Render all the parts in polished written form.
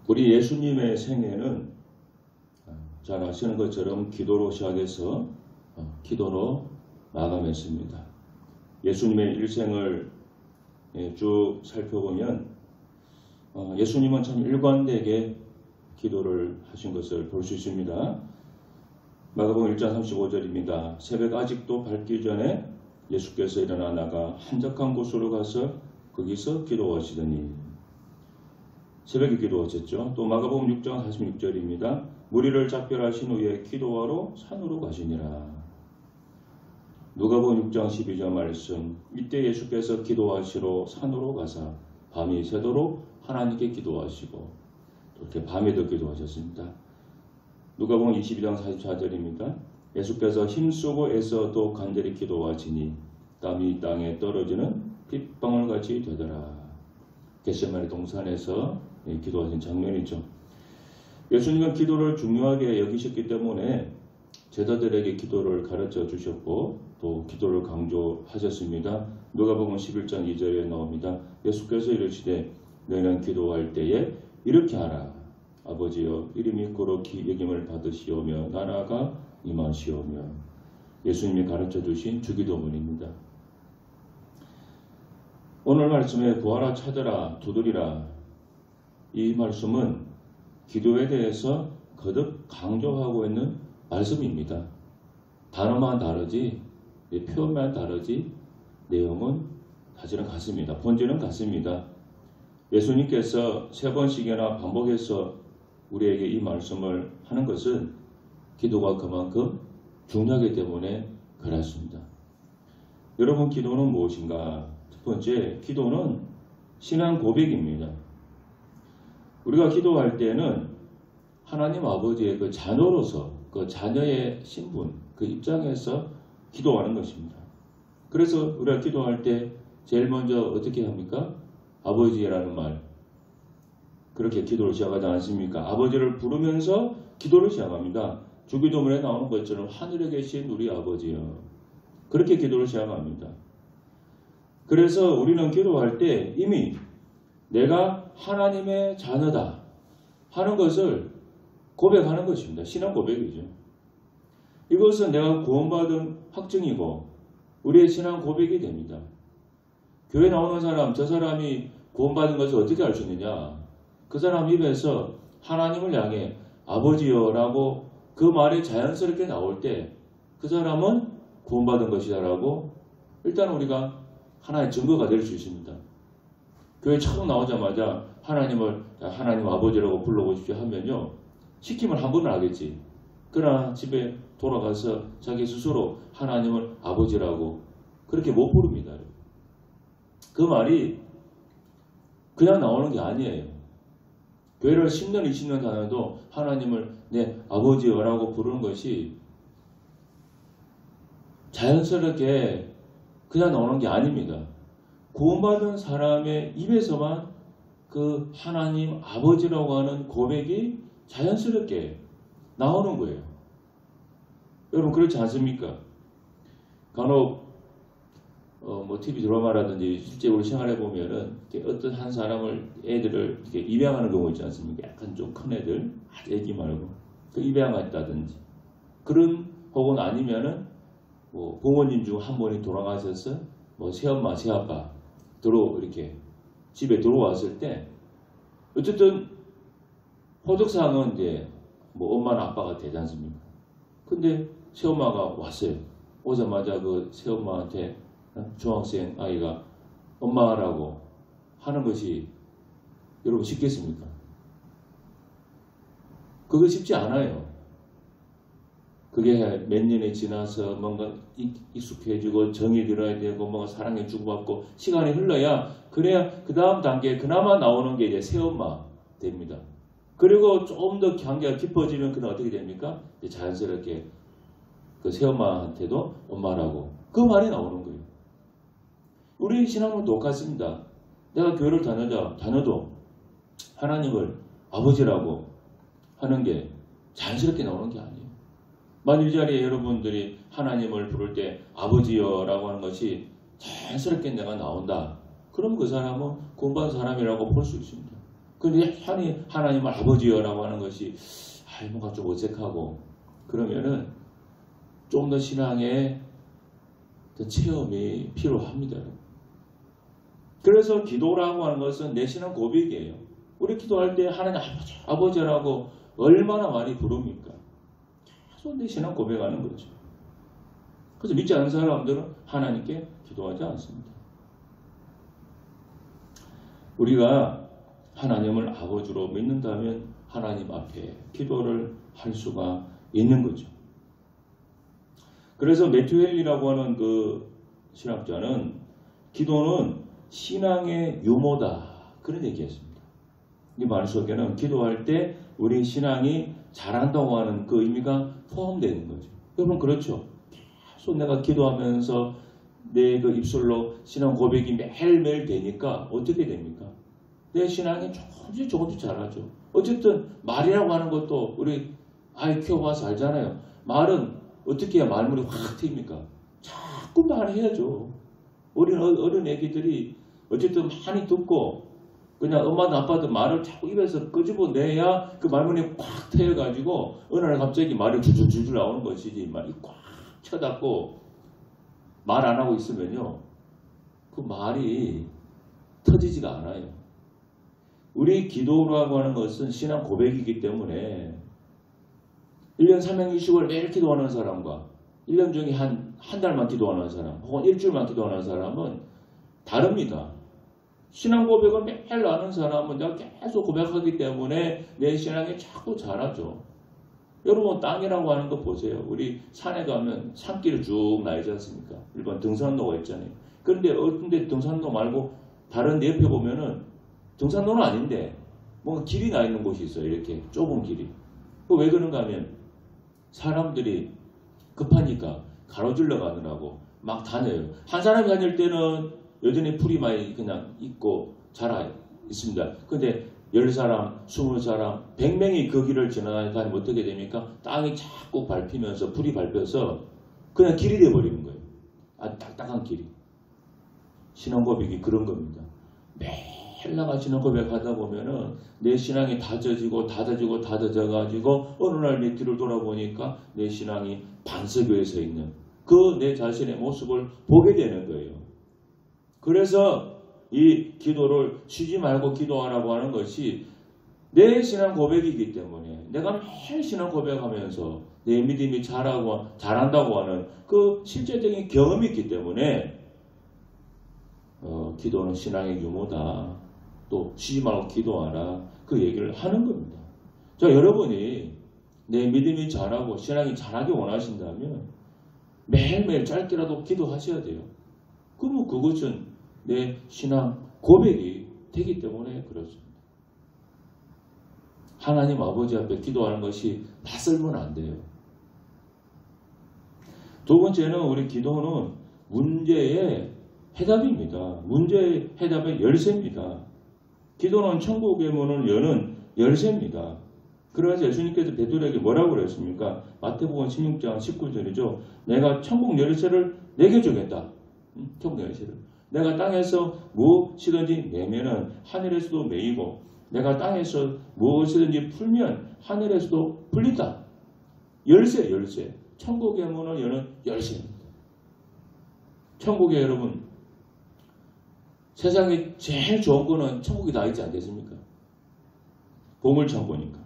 우리 예수님의 생애는 잘 아시는 것처럼 기도로 시작해서 기도로 마감했습니다. 예수님의 일생을 쭉 살펴보면 예수님은 참 일관되게 기도를 하신 것을 볼 수 있습니다. 마가복음 1장 35절입니다. 새벽 아직도 밝기 전에 예수께서 일어나 나가 한적한 곳으로 가서 거기서 기도하시더니, 새벽에 기도하셨죠. 또 마가복음 6장 46절입니다. 무리를 작별하신 후에 기도하러 산으로 가시니라. 누가복음 6장 12절 말씀, 이때 예수께서 기도하시러 산으로 가사 밤이 새도록 하나님께 기도하시고 또 이렇게 밤에도 기도하셨습니다. 누가복음 22장 44절입니다. 예수께서 힘쓰고 애써도 간절히 기도하시니 땀이 땅에 떨어지는 핏방울 같이 되더라. 겟세마네 동산에서 기도하신 장면이죠. 예수님은 기도를 중요하게 여기셨기 때문에 제자들에게 기도를 가르쳐 주셨고 또 기도를 강조하셨습니다. 누가복음 11장 2절에 나옵니다. 예수께서 이르시되 너희는 기도할 때에 이렇게 하라. 아버지여 이름이 거룩히 여김을 받으시오며 나라가 임하시오며. 예수님이 가르쳐 주신 주기도문입니다. 오늘 말씀에 구하라 찾으라 두드리라, 이 말씀은 기도에 대해서 거듭 강조하고 있는 말씀입니다. 단어만 다르지 표현만 다르지 내용은 사실은 같습니다. 본질은 같습니다. 예수님께서 3번씩이나 반복해서 우리에게 이 말씀을 하는 것은 기도가 그만큼 중요하기 때문에 그렇습니다. 여러분, 기도는 무엇인가? 첫 번째, 기도는 신앙 고백입니다. 우리가 기도할 때는 하나님 아버지의 그 자녀로서 그 자녀의 신분, 그 입장에서 기도하는 것입니다. 그래서 우리가 기도할 때 제일 먼저 어떻게 합니까? 아버지라는 말, 그렇게 기도를 시작하지 않습니까? 아버지를 부르면서 기도를 시작합니다. 주기도문에 나오는 것처럼 하늘에 계신 우리 아버지여, 그렇게 기도를 시작합니다. 그래서 우리는 기도할 때 이미 내가 하나님의 자녀다 하는 것을 고백하는 것입니다. 신앙 고백이죠. 이것은 내가 구원받은 확증이고 우리의 신앙 고백이 됩니다. 교회 나오는 사람, 저 사람이 구원받은 것을 어떻게 알 수 있느냐? 그 사람 입에서 하나님을 향해 아버지여라고 그 말이 자연스럽게 나올 때 그 사람은 구원받은 것이다라고 일단 우리가 하나의 증거가 될 수 있습니다. 교회 처음 나오자마자 하나님 아버지라고 불러보십시오 하면요, 시키면 한 번은 하겠지. 그러나 집에 돌아가서 자기 스스로 하나님을 아버지라고 그렇게 못 부릅니다. 그 말이 그냥 나오는 게 아니에요. 교회를 10년, 20년 다녀도 하나님을 내 아버지라고 부르는 것이 자연스럽게 그냥 나오는 게 아닙니다. 구원받은 사람의 입에서만 그 하나님 아버지라고 하는 고백이 자연스럽게 나오는 거예요. 여러분, 그렇지 않습니까? 간혹 TV 드라마라든지 실제 우리 생활해 보면은 어떤 한 사람을, 애들을 이렇게 입양하는 경우 있지 않습니까? 약간 좀 큰 애들, 아주 애기 말고 그 입양했다든지, 그런 혹은 아니면은 부모님 중 한 분이 돌아가셔서 새엄마, 새아빠 이렇게 집에 들어왔을 때 어쨌든 호적상은 이제 엄마나 아빠가 되지 않습니까? 근데 새엄마가 왔어요. 오자마자 그 새엄마한테 중학생 아이가 엄마라고 하는 것이 여러분 쉽겠습니까? 그거 쉽지 않아요. 그게 몇 년이 지나서 뭔가 익숙해지고 정이 들어야 되고 뭔가 사랑에 주고받고 시간이 흘러야, 그래야 그 다음 단계에 그나마 나오는 게 이제 새엄마 됩니다. 그리고 조금 더 관계가 깊어지면 그는 어떻게 됩니까? 이제 자연스럽게 그 새엄마한테도 엄마라고 그 말이 나오는 거예요. 우리 신앙은 똑같습니다. 내가 교회를 다녀도 하나님을 아버지라고 하는 게 자연스럽게 나오는 게 아니에요. 만일 이 자리에 여러분들이 하나님을 부를 때 아버지여라고 하는 것이 자연스럽게 내가 나온다. 그럼 그 사람은 구원받은 사람이라고 볼 수 있습니다. 근데 하나님을 아버지여라고 하는 것이 뭔가 좀 어색하고 그러면은 좀 더 신앙의 체험이 필요합니다. 그래서 기도라고 하는 것은 내 신앙 고백이에요. 우리 기도할 때 하나님 아버지라고 얼마나 많이 부릅니까? 계속 내 신앙 고백하는 거죠. 그래서 믿지 않는 사람들은 하나님께 기도하지 않습니다. 우리가 하나님을 아버지로 믿는다면 하나님 앞에 기도를 할 수가 있는 거죠. 그래서 매튜 헨리라고 하는 그 신학자는 기도는 신앙의 유모다 그런 얘기했습니다. 이 말 속에는 기도할 때 우리 신앙이 자란다고 하는 그 의미가 포함되는 거죠. 여러분 그렇죠? 계속 내가 기도하면서 내 그 입술로 신앙 고백이 매일매일 되니까 어떻게 됩니까? 내 신앙이 조금씩 자라죠. 어쨌든 말이라고 하는 것도 우리 아이 키워봐서 알잖아요. 말은 어떻게 해야 말문이 확 트입니까? 자꾸 말해야죠. 어린 애기들이 어쨌든 많이 듣고 그냥 엄마도 아빠도 말을 자꾸 입에서 끄집어내야 그 말문이 확 트여가지고 어느 날 갑자기 말이 줄줄줄 나오는 것이지 말이 꽉 쳐닫고 말 안 하고 있으면요. 그 말이 터지지가 않아요. 우리 기도라고 하는 것은 신앙 고백이기 때문에 1년 360을 매일 기도하는 사람과 1년 중에 한 달만 기도하는 사람 혹은 일주일만 기도하는 사람은 다릅니다. 신앙 고백을 매일 하는 사람은 내가 계속 고백하기 때문에 내 신앙이 자꾸 자라죠. 여러분 땅이라고 하는 거 보세요. 우리 산에 가면 산길이 쭉 나있지 않습니까? 일반 등산로가 있잖아요. 그런데 어떤 데 등산로 말고 다른 데 옆에 보면은 등산로는 아닌데 뭔가 길이 나 있는 곳이 있어요. 이렇게 좁은 길이. 왜 그런가 하면 사람들이 급하니까 가로질러 가느라고 막 다녀요. 한 사람이 다닐 때는 여전히 풀이 많이 그냥 있고 자라 있습니다. 근데 10사람, 20사람, 100명이 그 길을 지나다니면 어떻게 됩니까? 땅이 자꾸 밟히면서 풀이 밟혀서 그냥 길이 돼버리는 거예요. 아주 딱딱한 길이. 신앙 고백이 그런 겁니다. 매일 나가 신앙 고백하다 보면은 내 신앙이 다져지고 다져져가지고 어느 날 내 뒤를 돌아보니까 내 신앙이 반석에 서 있는 그 내 자신의 모습을 보게 되는 거예요. 그래서 이 기도를 쉬지 말고 기도하라고 하는 것이 내 신앙 고백이기 때문에 내가 매일 신앙 고백하면서 내 믿음이 자란다고 하는 그 실제적인 경험이 있기 때문에 기도는 신앙의 유모다. 또 쉬지 말고 기도하라. 그 얘기를 하는 겁니다. 자, 여러분이 내 믿음이 자라고 신앙이 자라기 원하신다면 매일매일 짧게라도 기도하셔야 돼요. 그러면 그것은 내 신앙 고백이 되기 때문에 그렇습니다. 하나님 아버지 앞에 기도하는 것이 낯설면 안 돼요. 두 번째는 우리 기도는 문제의 해답입니다. 문제의 해답의 열쇠입니다. 기도는 천국의 문을 여는 열쇠입니다. 그래서 예수님께서 베드로에게 뭐라고 그랬습니까? 마태복음 16장 19절이죠. 내가 천국 열쇠를 내게 주겠다. 천국 열쇠를. 내가 땅에서 무엇이든지 매면은 하늘에서도 매이고 내가 땅에서 무엇이든지 풀면 하늘에서도 풀린다. 열쇠. 천국의 문을 여는 열쇠입니다. 천국에 여러분 세상에 제일 좋은 거는 천국이 다 있지 않겠습니까? 보물창고니까.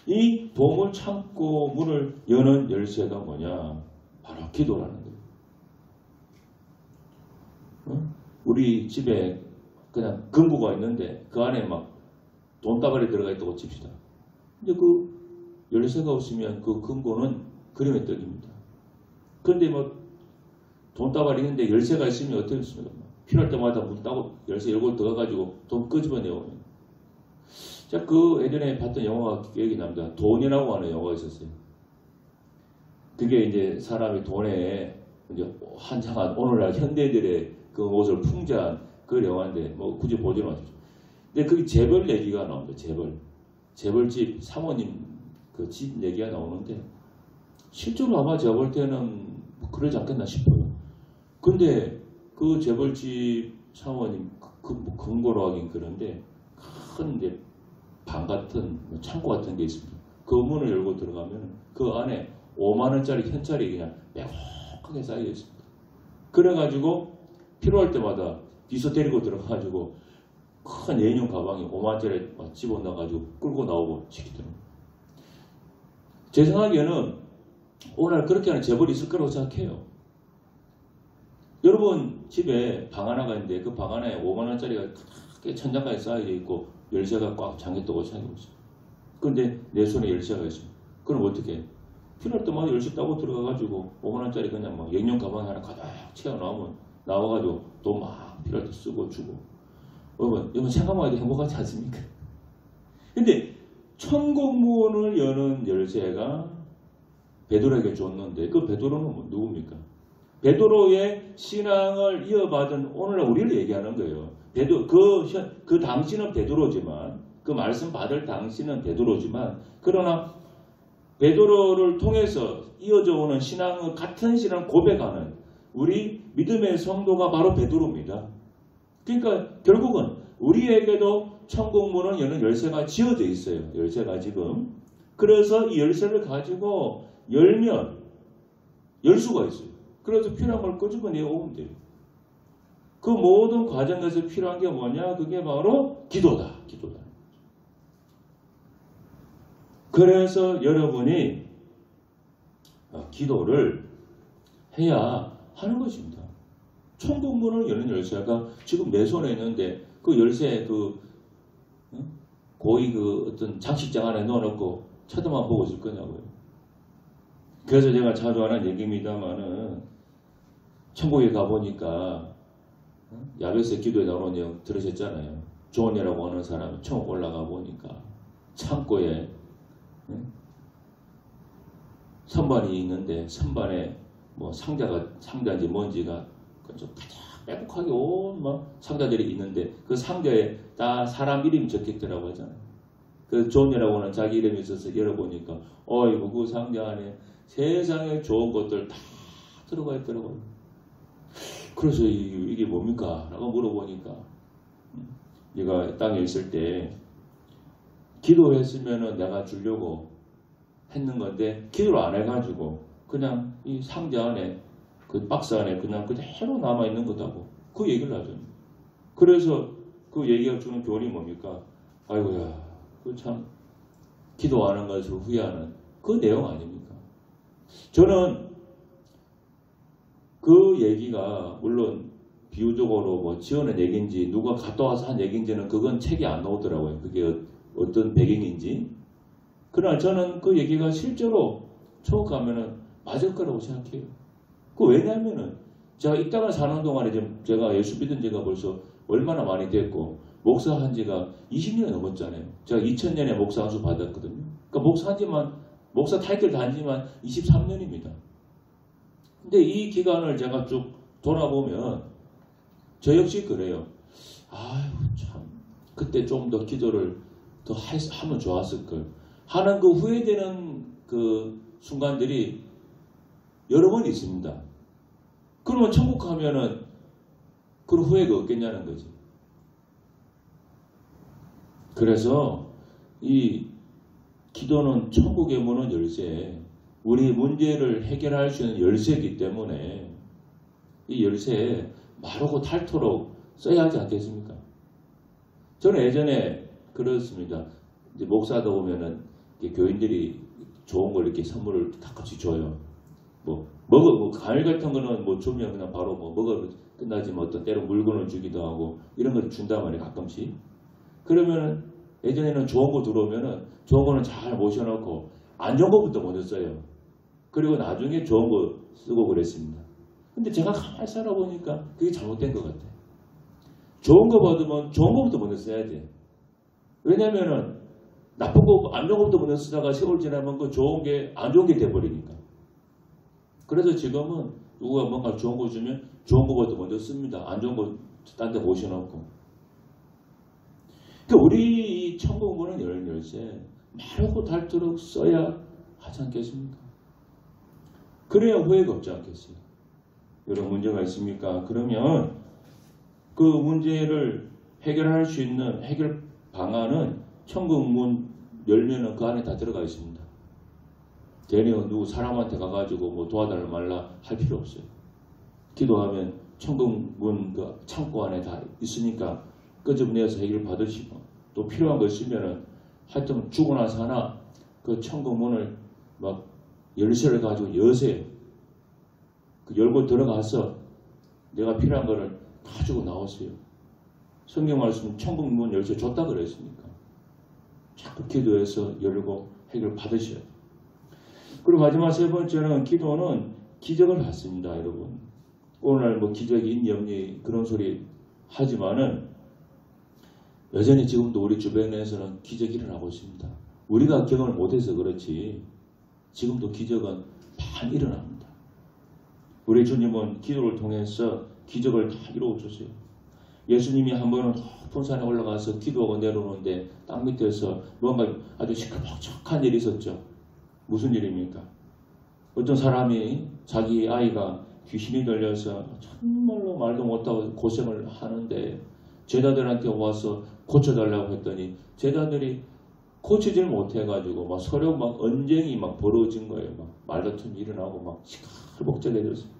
이 보물창고 문을 여는 열쇠가 뭐냐? 바로 기도라는 거예요. 우리 집에 그냥 금고가 있는데 그 안에 막 돈다발이 들어가 있다고 칩시다. 근데 그 열쇠가 없으면 그 금고는 그림의 떡입니다. 그런데 뭐 돈다발이 있는데 열쇠가 있으면 어떻게 했습니까? 필요할 때마다 문 따고 열쇠 열고 들어가가지고 돈 끄집어내고. 제가 그 예전에 봤던 영화가 기억이 납니다. 돈이라고 하는 영화가 있었어요. 그게 이제 사람이 돈에 이제 한창한 오늘날 현대들의 그 모습을 풍자한 그 영화인데 뭐 굳이 보지는 마십시오. 근데 그게 재벌 얘기가 나옵니다. 재벌집 사모님 그 집 얘기가 나오는데 실제로 아마 제가 볼 때는 뭐 그러지 않겠나 싶어요. 근데 그 재벌집 사모님 금고로 하긴 그런데 큰 이제 방 같은 창고 같은 게 있습니다. 그 문을 열고 들어가면 그 안에 5만 원짜리 현찰이 그냥 빼곡하게 쌓여 있습니다. 그래가지고 필요할 때마다 비서 데리고 들어가가지고 큰 예인용 가방에 5만 원짜리 집어넣어가지고 끌고 나오고 시키더라고요. 제 생각에는 오늘 그렇게 하는 재벌이 있을 거라고 생각해요. 여러분 집에 방 하나가 있는데 그 방 안에 5만 원짜리가 크게 천장까지 쌓여 있고 열쇠가 꽉 잠겼다고 생각해보세요. 그런데 내 손에 열쇠가 있습니다. 그럼 어떻게 해? 필요할 때마다 열쇠 따고 들어가가지고 5만 원짜리 그냥 막 영영 가방에 하나 가득 채워 나오면 나와가지고 돈 막 필요할 때 쓰고 주고. 여러분 생각만 해도 행복하지 않습니까? 근데 천국문을 여는 열쇠가 베드로에게 줬는데 그 베드로는 누굽니까? 베드로의 신앙을 이어받은 오늘날 우리를 얘기하는 거예요. 그 당시는 베드로지만 그 말씀 받을 당시는 베드로지만 그러나 베드로를 통해서 이어져 오는 신앙은 같은 신앙 고백하는 우리 믿음의 성도가 바로 베드로입니다. 그러니까 결국은 우리에게도 천국문을 여는 열쇠가 지어져 있어요. 열쇠가 지금. 그래서 이 열쇠를 가지고 열면 열 수가 있어요. 그래서 필요한 걸 끄집어내어 오면 돼요. 그 모든 과정에서 필요한 게 뭐냐? 그게 바로 기도다. 기도다. 그래서 여러분이 기도를 해야 하는 것입니다. 천국문을 여는 열쇠가 지금 내 손에 있는데 그 열쇠 고이 어떤 장식장 안에 넣어놓고 쳐다만 보고 있을 거냐고요. 그래서 제가 자주 하는 얘기입니다만은 천국에 가보니까 야베스 기도에 나오는 내용 들으셨잖아요. 존이라고 하는 사람이 천국 올라가 보니까 창고에 선반이 있는데 선반에 뭐 상자인지 뭔지가 좀 가장 빼곡하게 온 상자들이 있는데 그 상자에 다 사람 이름이 적혀있더라고 하잖아요. 그 존이라고 하는 자기 이름이 있어서 열어보니까 어이구 그 상자 안에 세상에 좋은 것들 다 들어가 있더라고요. 그래서 이게 뭡니까? 라고 물어보니까 얘가 땅에 있을 때 기도했으면은 내가 주려고 했는 건데 기도를 안 해가지고 그냥 이 상자 안에 그 박스 안에 그냥 그대로 남아있는 거다고 그 얘기를 하죠. 그래서 그 얘기가 주는 교훈이 뭡니까? 아이고야 그 참 기도 안 한 것을 후회하는 그 내용 아닙니까? 저는 그 얘기가 물론 비유적으로 뭐 지어낸 얘기인지 누가 갔다 와서 한 얘기인지는 그건 책에 안 나오더라고요. 그게 어떤 배경인지. 그러나 저는 그 얘기가 실제로 천국 가면은 맞을 거라고 생각해요. 왜냐하면은 제가 이 땅을 사는 동안에 제가 예수 믿은 지가 벌써 얼마나 많이 됐고 목사한 지가 20년이 넘었잖아요. 제가 2000년에 목사 안수 받았거든요. 그러니까 목사 타이틀 단 지만 23년입니다. 근데 이 기간을 제가 쭉 돌아보면 저 역시 그래요. 아유 참 그때 좀 더 기도를 더 하면 좋았을 걸 하는 그 후회되는 그 순간들이 여러 번 있습니다. 그러면 천국 가면은 그런 후회가 없겠냐는 거지. 그래서 이 기도는 천국의 문은 열쇠, 우리 문제를 해결할 수 있는 열쇠이기 때문에 이 열쇠에 마르고 닳도록 써야 하지 않겠습니까? 저는 예전에 그렇습니다. 이제 목사다 보면은 교인들이 좋은 걸 이렇게 선물을 다 같이 줘요. 과일 같은 거는 주면 그냥 바로 먹어 끝나지만 어떤 때로 물건을 주기도 하고 이런 걸 준단 말이에요, 가끔씩. 그러면은 예전에는 좋은 거 들어오면은 좋은 거는 잘 모셔놓고 안 좋은 거부터 먼저 써요. 그리고 나중에 좋은 거 쓰고 그랬습니다. 근데 제가 가만히 살아보니까 그게 잘못된 것 같아요. 좋은 거 받으면 좋은 거부터 먼저 써야 돼. 왜냐면은 나쁜 거, 안 좋은 거부터 먼저 쓰다가 세월 지나면 그 좋은 게 안 좋은 게 돼버리니까. 그래서 지금은 누구가 뭔가 좋은 거 주면 좋은 거부터 먼저 씁니다. 안 좋은 거 딴 데 모셔놓고. 그러니까 우리 이 천국문은 열쇠 마르고 닳도록 써야 하지 않겠습니까? 그래야 후회가 없지 않겠어요? 여러 문제가 있습니까? 그러면 그 문제를 해결할 수 있는 해결 방안은 천국 문 열면은 그 안에 다 들어가 있습니다. 괜히 누구 사람한테 가가지고 뭐 도와달라 말라 할 필요 없어요. 기도하면 천국 문 그 창고 안에 다 있으니까 끄집어내서 해결 받으시고, 또 필요한 거 있으면은 하여튼 죽고 나서 하나 그 천국 문을 막 열쇠를 가지고 여세요. 그 열고 들어가서 내가 필요한 거를 가지고 나오세요. 성경 말씀 천국 문 열쇠 줬다 그랬으니까 자꾸 기도해서 열고 해결 받으셔야 돼요. 그리고 마지막 세 번째는 기도는 기적을 받습니다, 여러분. 오늘날 뭐 기적이 있니 없니 그런 소리 하지만은 여전히 지금도 우리 주변에서는 기적이 일어나고 있습니다. 우리가 경험을 못해서 그렇지 지금도 기적은 많이 일어납니다. 우리 주님은 기도를 통해서 기적을 다 이루어 주세요. 예수님이 한 번은 높은 산에 올라가서 기도하고 내려오는데 땅 밑에서 뭔가 아주 시끌벅적한 일이 있었죠. 무슨 일입니까? 어떤 사람이 자기 아이가 귀신이 들려서 정말로 말도 못하고 고생을 하는데 제자들한테 와서 고쳐달라고 했더니 제자들이 고치질 못해가지고 막 서로 막 언쟁이 막 벌어진 거예요. 막 말다툼이 일어나고 막 시끌벅적해졌습니다.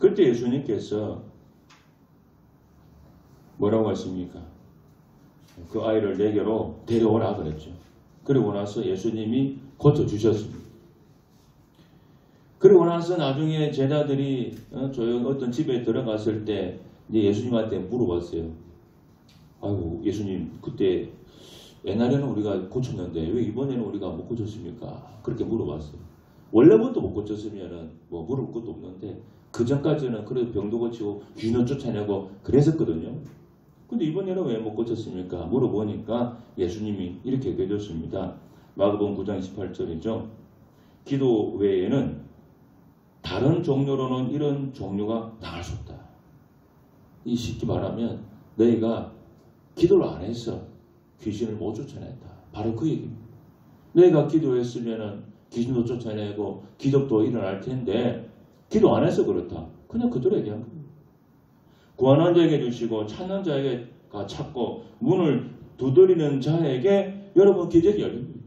그때 예수님께서 뭐라고 하십니까? 그 아이를 내게로 데려오라 그랬죠. 그리고 나서 예수님이 고쳐주셨습니다. 그리고 나서 나중에 제자들이 어떤 집에 들어갔을 때 이제 예수님한테 물어봤어요. 아이고 예수님 그때 옛날에는 우리가 고쳤는데 왜 이번에는 우리가 못 고쳤습니까? 그렇게 물어봤어요. 원래부터 못 고쳤으면은 뭐 물을 것도 없는데 그 전까지는 그래도 병도 고치고 귀신도 쫓아내고 그랬었거든요. 근데 이번에는 왜 못 고쳤습니까? 물어보니까 예수님이 이렇게 얘기해 줬습니다. 마가복음 9장 28절이죠. 기도 외에는 다른 종류로는 이런 종류가 나갈 수 없다. 이 쉽게 말하면 너희가 기도를 안 해서 귀신을 못 쫓아냈다. 바로 그 얘기입니다. 너희가 기도했으면 귀신도 쫓아내고 기적도 일어날 텐데 기도 안 해서 그렇다. 그냥 그대로 얘기한 겁니다. 구하는 자에게 주시고 찾는 자에게가 찾고 문을 두드리는 자에게 여러분 기적이 열립니다.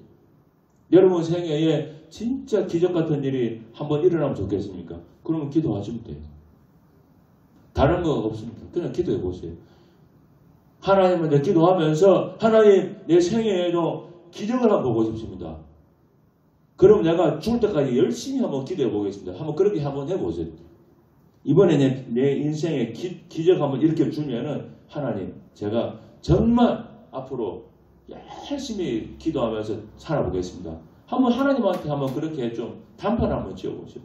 여러분 생애에 진짜 기적 같은 일이 한번 일어나면 좋겠습니까? 그러면 기도하시면 돼요. 다른 거 없습니다. 그냥 기도해 보세요. 하나님한테 기도하면서 하나님 내 생애에도 기적을 한번 보고 싶습니다. 그럼 내가 죽을 때까지 열심히 한번 기도해 보겠습니다. 한번 그렇게 한번 해보세요. 이번에 내 인생에 기적 한번 일으켜 주면은 하나님 제가 정말 앞으로 열심히 기도하면서 살아보겠습니다. 한번 하나님한테 한번 그렇게 좀 단판 한번 지어보시죠.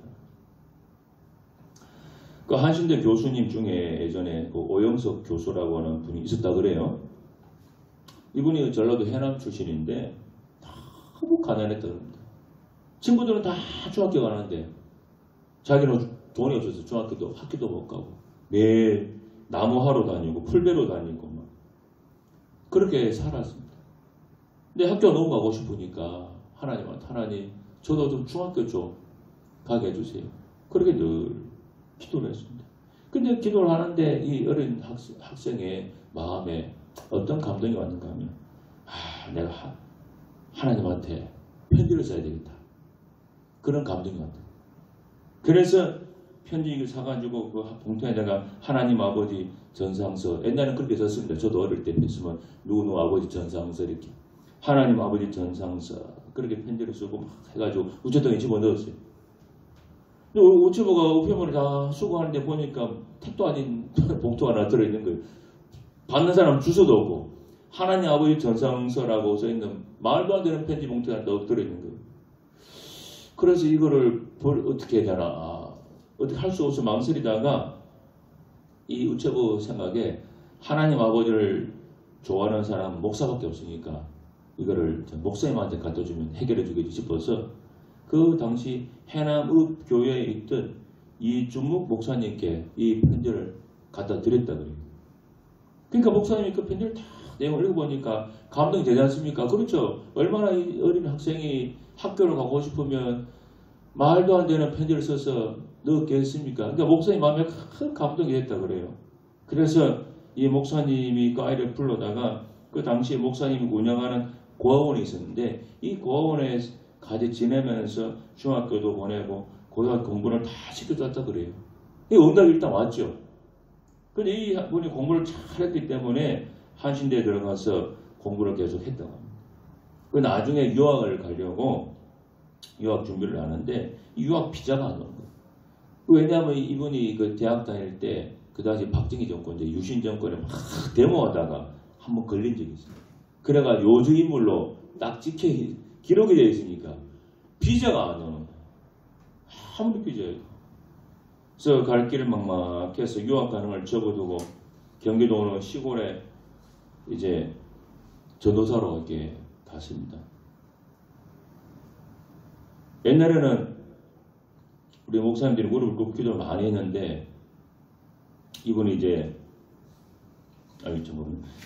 그 한신대 교수님 중에 예전에 그 오영석 교수라고 하는 분이 있었다 그래요. 이분이 전라도 해남 출신인데 너무 가난했다 그럽니다. 친구들은 다 중학교 가는데 자기는 돈이 없어서 학교도 못 가고 매일 나무하러 다니고 풀베로 다니고 막 그렇게 살았습니다. 근데 학교 너무 가고 싶으니까 하나님한테 하나님 저도 좀 중학교 좀 가게 해주세요. 그렇게 늘 기도를 했습니다. 근데 기도를 하는데 이 어린 학생의 마음에 어떤 감동이 왔는가 하면 내가 하나님한테 편지를 써야 되겠다. 그런 감동이 왔다. 그래서 편지를 사가지고 그 봉투에다가 하나님 아버지 전상서 옛날에는 그렇게 썼습니다. 저도 어릴 때 뵀으면 누구 아버지 전상서 이렇게 하나님 아버지 전상서 그렇게 편지를 쓰고 막 해가지고 우체통에 집어넣었어요. 근데 우체부가 우편물을 다 수거하는데 보니까 택도 아닌 봉투가 하나 들어있는 거예요. 받는 사람 주소도 없고 하나님 아버지 전상서라고 써있는 말도 안 되는 편지 봉투가 들어있는 거예요. 그래서 이거를 어떻게 해야 되나 어떻게 할 수 없어 망설이다가 이 우체부 생각에 하나님 아버지를 좋아하는 사람은 목사밖에 없으니까 이거를 목사님한테 갖다 주면 해결해 주겠지 싶어서 그 당시 해남읍 교회에 있던 이준묵 목사님께 이 편지를 갖다 드렸다 그래요. 그러니까 목사님이 그 편지를 다 내용을 읽어보니까 감동이 되지 않습니까? 그렇죠. 얼마나 이 어린 학생이 학교를 가고 싶으면 말도 안 되는 편지를 써서 넣었겠습니까? 그러니까 목사님 마음에 큰 감동이 됐다 그래요. 그래서 이 목사님이 그 아이를 불러다가 그 당시에 목사님이 운영하는 고아원이 있었는데 이 고아원에 같이 지내면서 중학교도 보내고 고등학교 공부를 다 시켜줬다 그래요. 이 응답이 일단 왔죠. 근데 이 분이 공부를 잘했기 때문에 한신대에 들어가서 공부를 계속 했다고 합니다. 그 나중에 유학을 가려고 유학 준비를 하는데 유학 비자가 안 오는 거예요. 왜냐하면 이분이 그 대학 다닐 때 그 당시 박정희 정권, 이제 유신 정권에 막 데모하다가 한번 걸린 적이 있어요. 그래가 요주 인물로 딱 찍혀 기록이 되어 있으니까 비자가 안 오는 거예요. 아무리 비자예요. 그래서 갈 길을 막막해서 유학 가는 걸 접어두고 경기도 어느 시골에 이제 전도사로 이렇게 갔습니다. 옛날에는 우리 목사님들이 무릎을 꿇고 기도를 많이 했는데 이분이 이제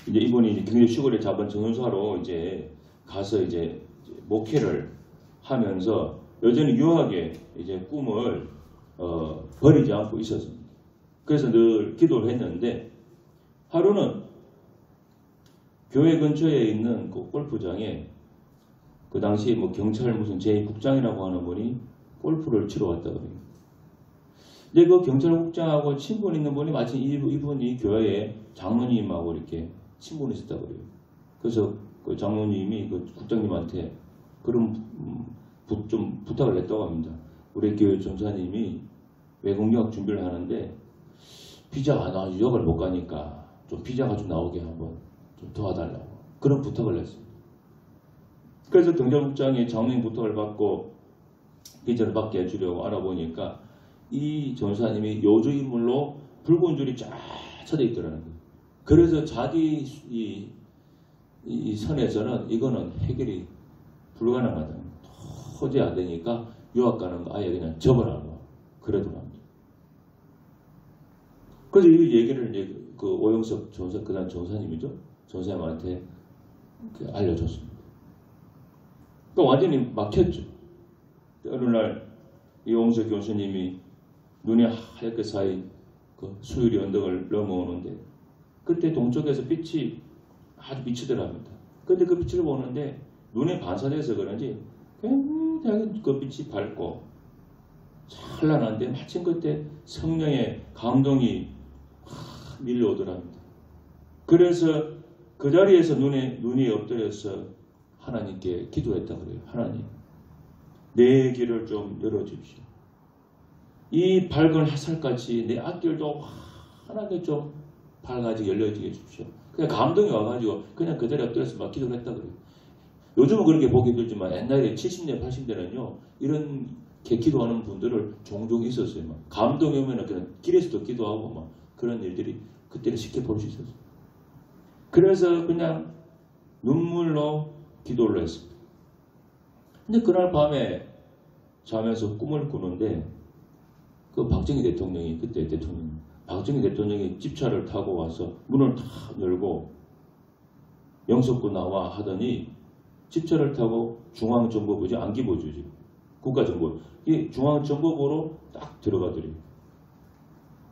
이분이 이제 경기도 시골에 잡은 전도사로 이제 가서 이제 목회를 하면서 여전히 유학의 이제 꿈을 버리지 않고 있었습니다. 그래서 늘 기도를 했는데 하루는 교회 근처에 있는 그 골프장에 그 당시 뭐 경찰 무슨 제2국장이라고 하는 분이 골프를 치러 왔다 그래요. 근데 그 경찰국장하고 친분 있는 분이 마침 이분이 교회에 장로님하고 이렇게 친분이 있었다 그래요. 그래서 그 장로님이 그 국장님한테 그런 좀 부탁을 했다고 합니다. 우리 교회 전사님이 외국 유학 준비를 하는데 비자가 안 나와 유학을 못 가니까 좀 비자가 좀 나오게 한번 좀 도와달라고 그런 부탁을 했습니다. 그래서 경찰국장이 장로님 부탁을 받고 비자를 받게 해주려고 알아보니까 이 전사님이 요주 인물로 붉은 줄이 쫙 쳐져 있더라는 거예요. 그래서 자기 이 선에서는 이거는 해결이 불가능하다. 도저히 안 되니까 유학 가는 거 아예 그냥 접어라고 그러더랍니다. 그래서 이 얘기를 이제 그 오영석 전사, 그 다음 전사님이죠. 전사님한테 알려줬습니다. 그러니까 완전히 막혔죠. 어느 날 이 오영석 교수님이 눈이 하얗게 쌓인 그 수유리 언덕을 넘어오는데 그때 동쪽에서 빛이 아주 비치더랍니다. 그런데 그 빛을 보는데 눈에 반사돼서 그런지 굉장히 그 빛이 밝고 찬란한데 마침 그때 성령의 감동이 밀려오더랍니다. 그래서 그 자리에서 눈이 엎드려서 하나님께 기도했다 그래요. 하나님, 내 길을 좀 열어주십시오. 이 밝은 햇살같이 내 앞길도 환하게 좀 밝아지게 열려지게 해주십시오. 그냥 감동이 와가지고 그냥 그 자리에 엎드려서 막 기도를 했다 그래요. 요즘은 그렇게 보기 힘들지만 옛날에 70년, 80년에는요 이런 기도하는 분들을 종종 있었어요. 막 감동이 오면 그냥 길에서도 기도하고 막 그런 일들이 그때는 쉽게 볼 수 있었어요. 그래서 그냥 눈물로 기도를 했습니다. 근데 그날 밤에 자면서 꿈을 꾸는데 그 박정희 대통령이 그때 대통령 박정희 대통령이 집차를 타고 와서 문을 다 열고 영석구 나와 하더니 집차를 타고 중앙정보부지 안기부주지 국가정보 이 중앙정보부로 딱 들어가더래요.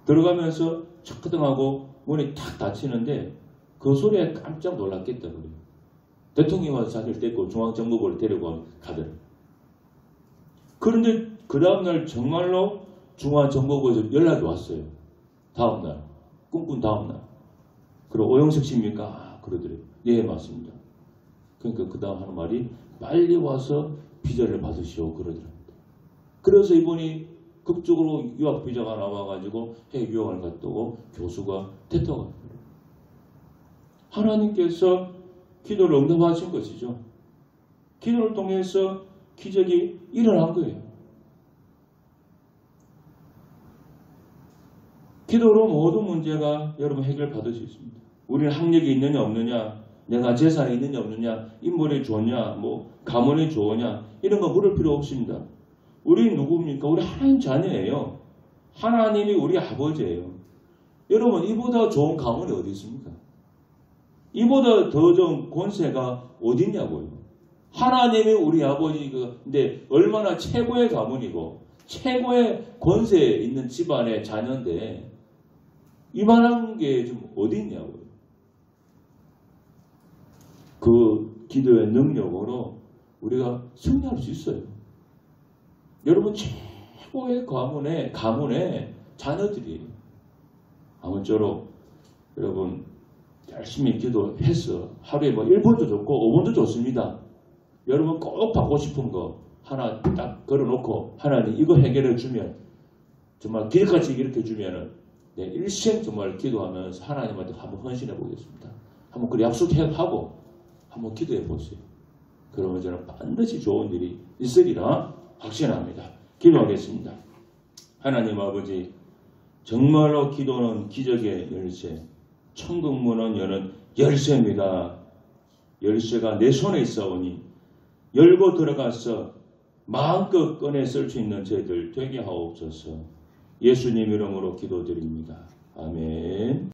들어가면서 척크등하고 문이 탁 닫히는데 그 소리에 깜짝 놀랐겠다 그래요. 대통령이 와서 자기를 데리고 중앙정보부를 데리고 가더래요. 그런데 그 다음날 정말로 중앙정보부에서 연락이 왔어요. 다음날 꿈꾼 다음날. 그리고 오영석 씨입니까? 아, 그러더래요. 예, 맞습니다. 그러니까 그 다음 하는 말이 빨리 와서 비자를 받으시오 그러더랍니다. 그래서 이분이 극적으로 유학 비자가 나와가지고 해외 유학을 갔다 오고 교수가 됐다고 합니다. 하나님께서 기도를 응답하신 것이죠. 기도를 통해서 기적이 일어난 거예요. 기도로 모든 문제가 여러분 해결받을 수 있습니다. 우리는 학력이 있느냐 없느냐, 내가 재산이 있느냐 없느냐, 인물이 좋냐, 뭐 가문이 좋으냐 이런 거 물을 필요 없습니다. 우리 누굽니까? 우리 하나님 자녀예요. 하나님이 우리 아버지예요. 여러분 이보다 좋은 가문이 어디 있습니까? 이보다 더 좋은 권세가 어디 있냐고요. 하나님이 우리 아버지인데 얼마나 최고의 가문이고 최고의 권세에 있는 집안의 자녀인데 이만한 게 좀 어디 있냐고요. 그 기도의 능력으로 우리가 승리할 수 있어요. 여러분 최고의 가문의 자녀들이 아무쪼록 여러분 열심히 기도해서 하루에 1분도 좋고 5분도 좋습니다. 여러분 꼭 받고 싶은 거 하나 딱 걸어놓고 하나님 이거 해결해 주면 정말 길까지 이렇게 주면은 내 일생 정말 기도하면서 하나님한테 한번 헌신해 보겠습니다. 한번 그 약속하고 한번 기도해 보세요. 그러면 저는 반드시 좋은 일이 있으리라 확신합니다. 기도하겠습니다. 하나님 아버지, 정말로 기도는 기적의 열쇠, 천국 문은 여는 열쇠입니다. 열쇠가 내 손에 있어오니 열고 들어가서 마음껏 꺼내 쓸 수 있는 저희들 되게 하옵소서. 예수님 이름으로 기도드립니다. 아멘.